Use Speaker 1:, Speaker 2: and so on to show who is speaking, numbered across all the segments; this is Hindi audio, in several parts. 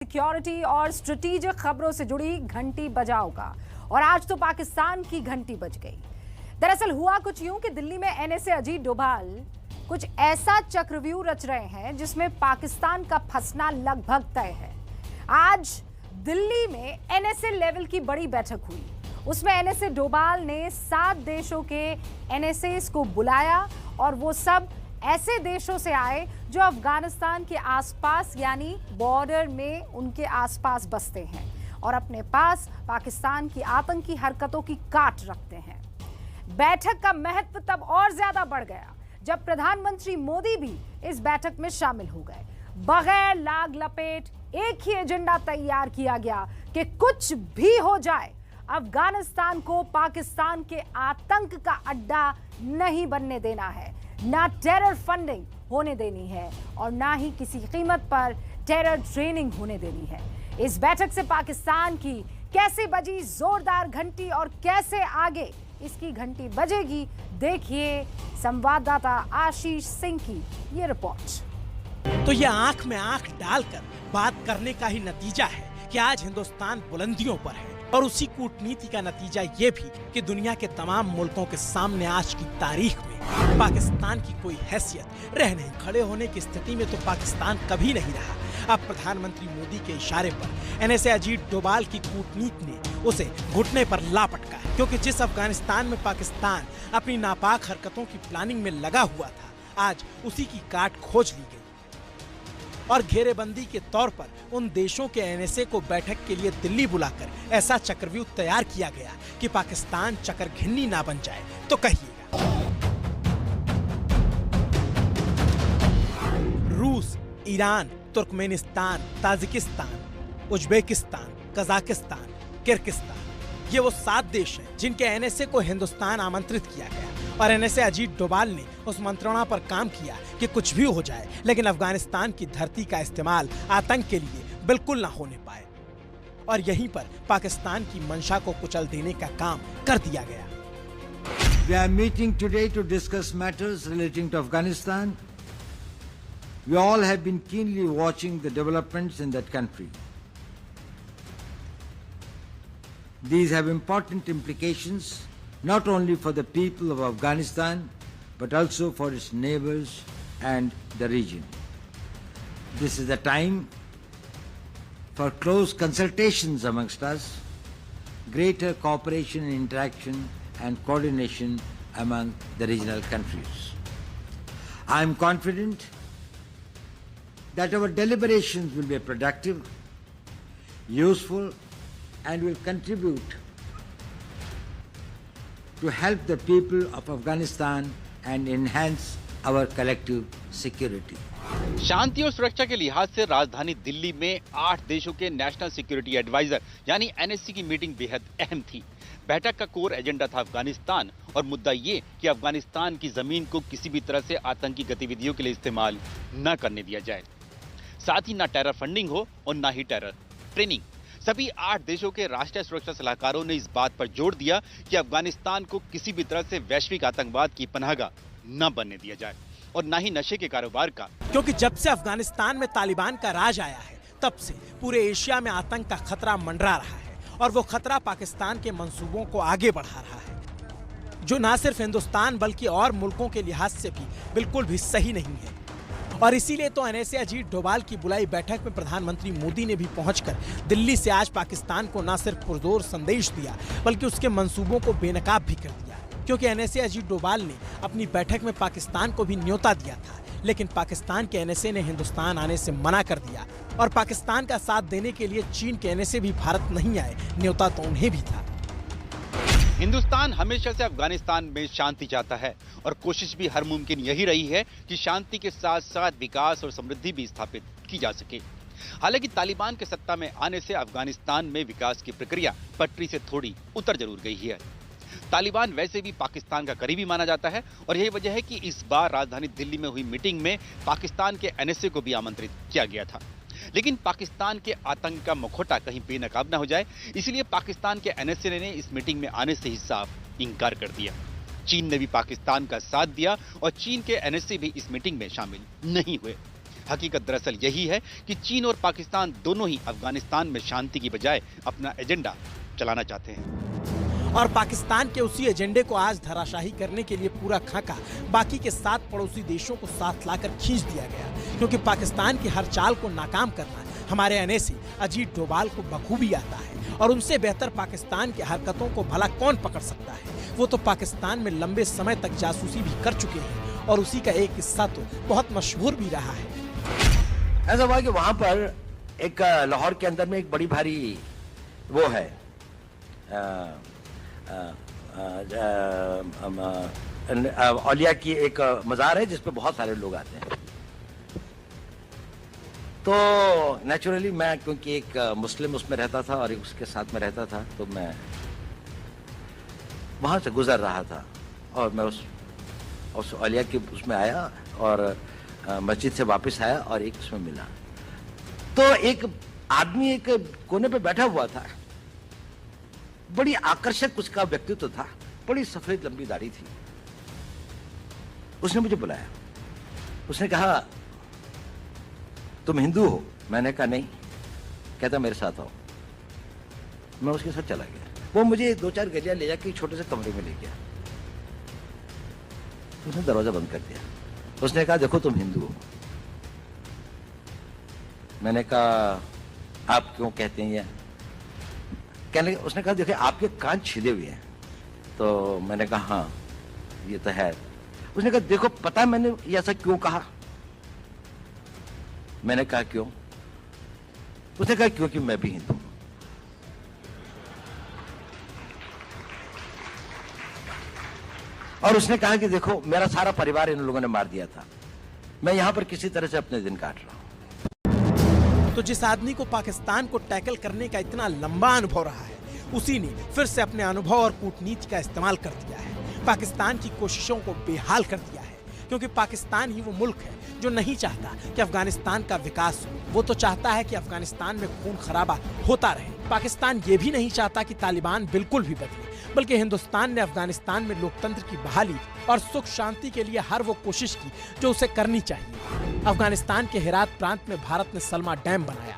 Speaker 1: सिक्योरिटी और स्ट्रेटेजिक खबरों से जुड़ी घंटी बजाओगा। और आज तो पाकिस्तान की घंटी बज गई। दरअसल हुआ कुछ यूं कि दिल्ली में एनएसए अजीत डोभाल कुछ ऐसा चक्रव्यूह रच रहे हैं जिसमें पाकिस्तान का फंसना लगभग तय है। आज दिल्ली में एनएसए लेवल की बड़ी बैठक हुई। उसमें एनएसए डोभाल ने 7 देशों के एनएसए को बुलाया और वो सब ऐसे देशों से आए जो अफगानिस्तान के आसपास यानी बॉर्डर में उनके आसपास बसते हैं और अपने पास पाकिस्तान की आतंकी हरकतों की काट रखते हैं। बैठक का महत्व तब और ज्यादा बढ़ गया जब प्रधानमंत्री मोदी भी इस बैठक में शामिल हो गए। बगैर लाग लपेट एक ही एजेंडा तैयार किया गया कि कुछ भी हो जाए, अफगानिस्तान को पाकिस्तान के आतंक का अड्डा नहीं बनने देना है, ना टेरर फंडिंग होने देनी है और ना ही किसी कीमत पर टेरर ट्रेनिंग होने देनी है। इस बैठक से पाकिस्तान की कैसे बजी जोरदार घंटी और कैसे आगे इसकी घंटी बजेगी, देखिए संवाददाता आशीष सिंह की ये रिपोर्ट।
Speaker 2: तो ये आंख में आंख डालकर बात करने का ही नतीजा है कि आज हिंदुस्तान बुलंदियों पर है और उसी कूटनीति का नतीजा ये भी कि दुनिया के तमाम मुल्कों के सामने आज की तारीख में पाकिस्तान की कोई हैसियत रह नहीं। खड़े होने की स्थिति में तो पाकिस्तान कभी नहीं रहा। अब प्रधानमंत्री मोदी के इशारे पर एनएसए अजीत डोभाल की कूटनीति ने उसे घुटने पर ला पटका है, क्योंकि जिस अफगानिस्तान में पाकिस्तान अपनी नापाक हरकतों की प्लानिंग में लगा हुआ था, आज उसी की काट खोज ली गई और घेरेबंदी के तौर पर उन देशों के एनएसए को बैठक के लिए दिल्ली बुलाकर ऐसा चक्रव्यूह तैयार किया गया कि पाकिस्तान चकरघिन्नी ना बन जाए तो कहिएगा। रूस, Iran, Turkmenistan, Tajikistan, Uzbekistan, Kazakhstan, Kyrgyzstan, ये वो 7 देश हैं जिनके एनएसए को हिंदुस्तान आमंत्रित किया गया और एनएसए अजीत डोभाल ने उस मंत्रणा पर काम किया कि कुछ भी हो जाए लेकिन अफगानिस्तान की धरती का इस्तेमाल आतंक के लिए बिल्कुल ना होने पाए। और यहीं पर पाकिस्तान की मंशा को कुचल देने का काम कर दिया गया।
Speaker 3: We are meeting today to discuss matters relating to Afghanistan. We all have been keenly watching the developments in that country. These have important implications not only for the people of Afghanistan but also for its neighbors and the region. This is the time for close consultations amongst us, greater cooperation and interaction and coordination among the regional countries. I am confident that our deliberations will be productive, useful, and will contribute to help the people of Afghanistan and enhance our collective security.
Speaker 4: शांति और सुरक्षा के लिहाज से राजधानी दिल्ली में 8 देशों के नेशनल सिक्योरिटी एडवाइजर यानी एनएससी की मीटिंग बेहद अहम थी। बैठक का कोर एजेंडा था अफगानिस्तान और मुद्दा ये कि अफगानिस्तान की जमीन को किसी भी तरह से आतंकी गतिविधियों के लिए इस्तेमाल न करने दिया जाए, साथ ही ना टेरर फंडिंग हो और ना ही टेरर ट्रेनिंग। सभी 8 देशों के राष्ट्रीय सुरक्षा सलाहकारों ने इस बात पर जोर दिया कि अफगानिस्तान को किसी भी तरह से वैश्विक आतंकवाद की पनाहगाह न बनने दिया जाए और न ही नशे के कारोबार का,
Speaker 2: क्योंकि जब से अफगानिस्तान में तालिबान का राज आया है तब से पूरे एशिया में आतंक का खतरा मंडरा रहा है और वो खतरा पाकिस्तान के मंसूबों को आगे बढ़ा रहा है, जो न सिर्फ हिंदुस्तान बल्कि और मुल्कों के लिहाज से भी बिल्कुल भी सही नहीं है। और इसीलिए तो एनएसए अजीत डोभाल की बुलाई बैठक में प्रधानमंत्री मोदी ने भी पहुंचकर दिल्ली से आज पाकिस्तान को न सिर्फ पुरजोर संदेश दिया बल्कि उसके मंसूबों को बेनकाब भी कर दिया, क्योंकि एनएसए अजीत डोभाल ने अपनी बैठक में पाकिस्तान को भी न्योता दिया था, लेकिन पाकिस्तान के एनएसए ने हिंदुस्तान आने से मना कर दिया और पाकिस्तान का साथ देने के लिए चीन के एनएसए भी भारत नहीं आए, न्योता तो उन्हें भी था।
Speaker 4: हिंदुस्तान हमेशा से अफगानिस्तान में शांति चाहता है और कोशिश भी हर मुमकिन यही रही है कि शांति के साथ साथ विकास और समृद्धि भी स्थापित की जा सके। हालांकि तालिबान के सत्ता में आने से अफगानिस्तान में विकास की प्रक्रिया पटरी से थोड़ी उतर जरूर गई है। तालिबान वैसे भी पाकिस्तान का करीबी माना जाता है और यही वजह है कि इस बार राजधानी दिल्ली में हुई मीटिंग में पाकिस्तान के एनएसए को भी आमंत्रित किया गया था। लेकिन पाकिस्तान के आतंक का मुखौटा कहीं बेनकाब न हो जाए, इसलिए पाकिस्तान के एनएसए ने इस मीटिंग में आने से ही साफ इंकार कर दिया। चीन ने भी पाकिस्तान का साथ दिया और चीन के एनएसए भी इस मीटिंग में शामिल नहीं हुए। हकीकत दरअसल यही है कि चीन और पाकिस्तान दोनों ही अफगानिस्तान में शांति की बजाय अपना एजेंडा चलाना चाहते हैं।
Speaker 2: और पाकिस्तान के उसी एजेंडे को आज धराशाही करने के लिए पूरा खाका बाकी के 7 पड़ोसी देशों को साथ लाकर खींच दिया गया, क्योंकि पाकिस्तान की हर चाल को नाकाम करना हमारे एनएसी अजीत डोभाल को बखूबी आता है। और उनसे बेहतर पाकिस्तान की हरकतों को भला कौन पकड़ सकता है। वो तो पाकिस्तान में लंबे समय तक जासूसी भी कर चुके हैं और उसी का एक किस्सा तो बहुत मशहूर भी रहा है।
Speaker 5: ऐसा हुआ कि वहां पर एक लाहौर के अंदर में एक बड़ी भारी वो है औलिया की एक मज़ार है जिस पे बहुत सारे लोग आते हैं। तो नेचुरली मैं क्योंकि एक मुस्लिम उसमें रहता था और एक उसके साथ में रहता था, तो मैं वहां से गुजर रहा था और मैं उस औलिया की उसमें आया और मस्जिद से वापस आया और एक उसमें मिला। तो एक आदमी एक कोने पे बैठा हुआ था, बड़ी आकर्षक उसका व्यक्तित्व था, बड़ी सफेद लंबी दाढ़ी थी। उसने मुझे बुलाया, उसने कहा तुम हिंदू हो? मैंने कहा नहीं। कहता मेरे साथ आओ। मैं उसके साथ चला गया। वो मुझे 2-4 गलियां ले जाके छोटे से कमरे में ले गया। उसने दरवाजा बंद कर दिया। उसने कहा देखो तुम हिंदू हो। मैंने कहा आप क्यों कहते हैं ये? कहने उसने कहा देखिए आपके कान छिदे हुए हैं। तो मैंने कहा हाँ ये तो है। उसने कहा देखो पता है मैंने ये ऐसा क्यों कहा? मैंने कहा क्यों? उसने कहा क्योंकि मैं भी हिंदू हूं। और उसने कहा कि देखो मेरा सारा परिवार इन लोगों ने मार दिया था, मैं यहां पर किसी तरह से अपने दिन काट रहा हूं।
Speaker 2: तो जिस आदमी को पाकिस्तान को टैकल करने का इतना लंबा अनुभव रहा है, उसी ने फिर से अपने अनुभव और कूटनीति का इस्तेमाल कर दिया है। पाकिस्तान की कोशिशों को बेहाल कर दिया है, क्योंकि पाकिस्तान ही वो मुल्क है जो नहीं चाहता कि अफगानिस्तान का विकास हो। वो तो चाहता है कि अफगानिस्तान में खून खराबा होता रहे। पाकिस्तान ये भी नहीं चाहता कि तालिबान बिल्कुल भी बदले, बल्कि हिंदुस्तान ने अफगानिस्तान में लोकतंत्र की बहाली और सुख शांति के लिए हर वो कोशिश की जो उसे करनी चाहिए। अफगानिस्तान के हेरात प्रांत में भारत ने सलमा डैम बनाया।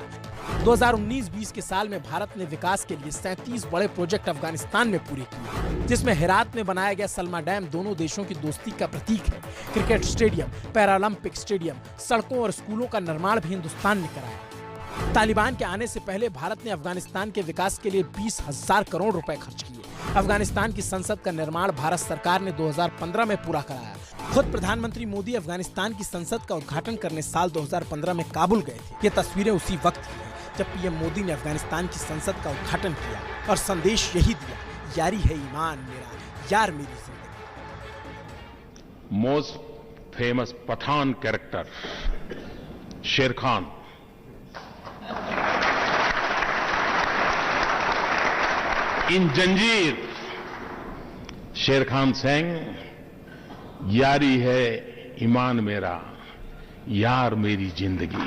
Speaker 2: 2019-20 के साल में भारत ने विकास के लिए 37 बड़े प्रोजेक्ट अफगानिस्तान में पूरे किए, जिसमें हेरात में बनाया गया सलमा डैम दोनों देशों की दोस्ती का प्रतीक है। क्रिकेट स्टेडियम, पैरालंपिक स्टेडियम, सड़कों और स्कूलों का निर्माण भी हिंदुस्तान ने कराया। तालिबान के आने से पहले भारत ने अफगानिस्तान के विकास के लिए 20,000 करोड़ रुपए खर्च किए। अफगानिस्तान की संसद का निर्माण भारत सरकार ने 2015 में पूरा कराया। खुद प्रधानमंत्री मोदी अफगानिस्तान की संसद का उद्घाटन करने साल 2015 में काबुल गए थे। ये तस्वीरें उसी वक्त की हैं जब पीएम मोदी ने अफगानिस्तान की संसद का उद्घाटन किया और संदेश यही दिया, यारी है ईमान मेरा, यार मेरी जिंदगी।
Speaker 6: मोस्ट फेमस पठान कैरेक्टर शेर खान इन जंजीर शेर खान सिंह, यारी है ईमान मेरा, यार मेरी जिंदगी।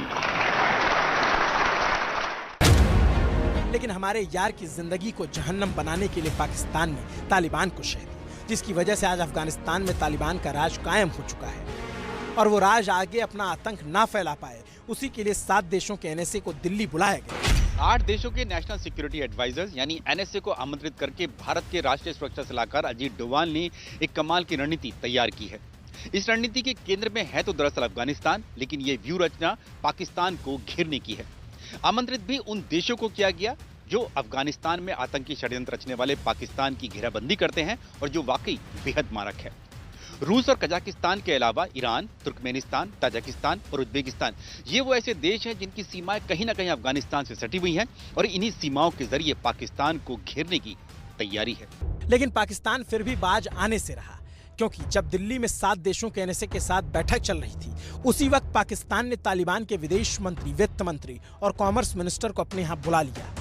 Speaker 2: लेकिन हमारे यार की जिंदगी को जहन्नम बनाने के लिए पाकिस्तान ने तालिबान को शह दी, जिसकी वजह से आज अफगानिस्तान में तालिबान का राज कायम हो चुका है। और वो राज आगे अपना आतंक ना फैला पाए, उसी के लिए 7 देशों के एनएसए को दिल्ली बुलाया गया।
Speaker 4: 8 देशों के नेशनल सिक्योरिटी एडवाइजर्स यानी एनएसए को आमंत्रित करके भारत के राष्ट्रीय सुरक्षा सलाहकार अजीत डोभाल ने एक कमाल की रणनीति तैयार की है। इस रणनीति के केंद्र में है तो दरअसल अफगानिस्तान, लेकिन ये व्यू रचना पाकिस्तान को घेरने की है। आमंत्रित भी उन देशों को किया गया जो अफगानिस्तान में आतंकी षड्यंत्र रचने वाले पाकिस्तान की घेराबंदी करते हैं और जो वाकई बेहद मारक है। रूस और कजाकिस्तान के अलावा ईरान, तुर्कमेनिस्तान, ताजिकिस्तान और उज्बेकिस्तान ये वो ऐसे देश हैं जिनकी सीमाएं कहीं ना कहीं अफगानिस्तान से सटी हुई हैं और इन्हीं सीमाओं के जरिए पाकिस्तान को घेरने की तैयारी है।
Speaker 2: लेकिन पाकिस्तान फिर भी बाज आने से रहा, क्योंकि जब दिल्ली में 7 देशों के एनएसए के साथ बैठक चल रही थी, उसी वक्त पाकिस्तान ने तालिबान के विदेश मंत्री, वित्त मंत्री और कॉमर्स मिनिस्टर को अपने यहाँ बुला लिया।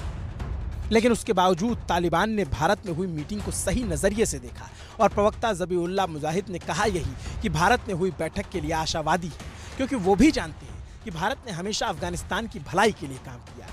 Speaker 2: लेकिन उसके बावजूद तालिबान ने भारत में हुई मीटिंग को सही नजरिए से देखा और प्रवक्ता ज़बीउल्लाह मुजाहिद ने कहा यही कि भारत में हुई बैठक के लिए आशावादी है, क्योंकि वो भी जानते हैं कि भारत ने हमेशा अफगानिस्तान की भलाई के लिए काम किया।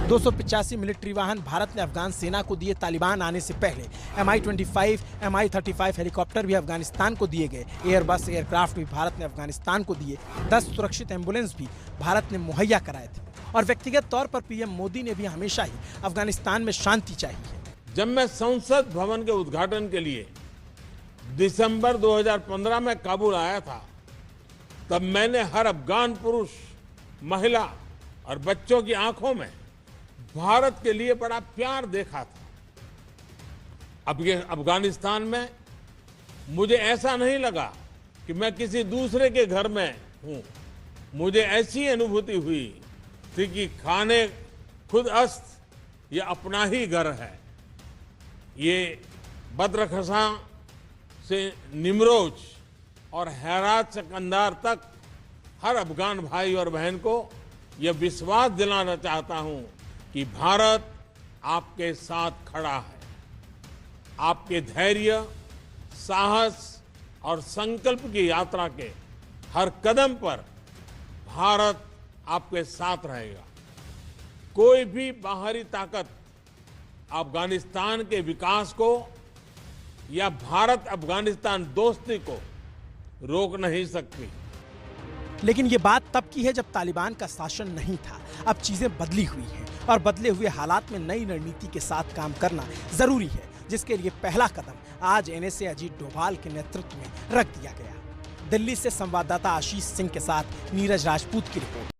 Speaker 2: 285 मिलिट्री वाहन भारत ने अफगान सेना को दिए। तालिबान आने से पहले MI-25, MI-35 हेलीकॉप्टर भी अफगानिस्तान को दिए गए। एयरबस एयरक्राफ्ट भी भारत ने अफगानिस्तान को दिए। 10 सुरक्षित एम्बुलेंस भी भारत ने मुहैया कराए थे। और व्यक्तिगत तौर पर पीएम मोदी ने भी हमेशा ही अफगानिस्तान में शांति चाहिए।
Speaker 6: जब मैं संसद भवन के उद्घाटन के लिए दिसंबर 2015 में काबुल आया था, तब मैंने हर अफगान पुरुष, महिला और बच्चों की आंखों में भारत के लिए बड़ा प्यार देखा था। अब ये अफगानिस्तान में मुझे ऐसा नहीं लगा कि मैं किसी दूसरे के घर में हूं। मुझे ऐसी अनुभूति हुई थी कि खाने खुद अस्त ये अपना ही घर है। ये बद्रखसा से निमरोज और हेरात से कंधार तक हर अफगान भाई और बहन को यह विश्वास दिलाना चाहता हूं कि भारत आपके साथ खड़ा है। आपके धैर्य, साहस और संकल्प की यात्रा के हर कदम पर भारत आपके साथ रहेगा। कोई भी बाहरी ताकत अफगानिस्तान के विकास को या भारत अफगानिस्तान दोस्ती को रोक नहीं सकती।
Speaker 2: लेकिन ये बात तब की है जब तालिबान का शासन नहीं था। अब चीजें बदली हुई हैं और बदले हुए हालात में नई रणनीति के साथ काम करना जरूरी है, जिसके लिए पहला कदम आज NSA अजीत डोभाल के नेतृत्व में रख दिया गया। दिल्ली से संवाददाता आशीष सिंह के साथ नीरज राजपूत की रिपोर्ट।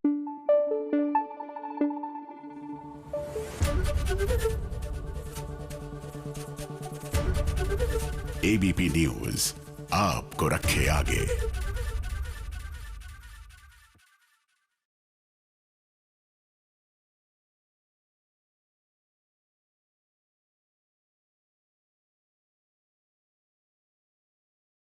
Speaker 7: ABP न्यूज आपको रखे आगे।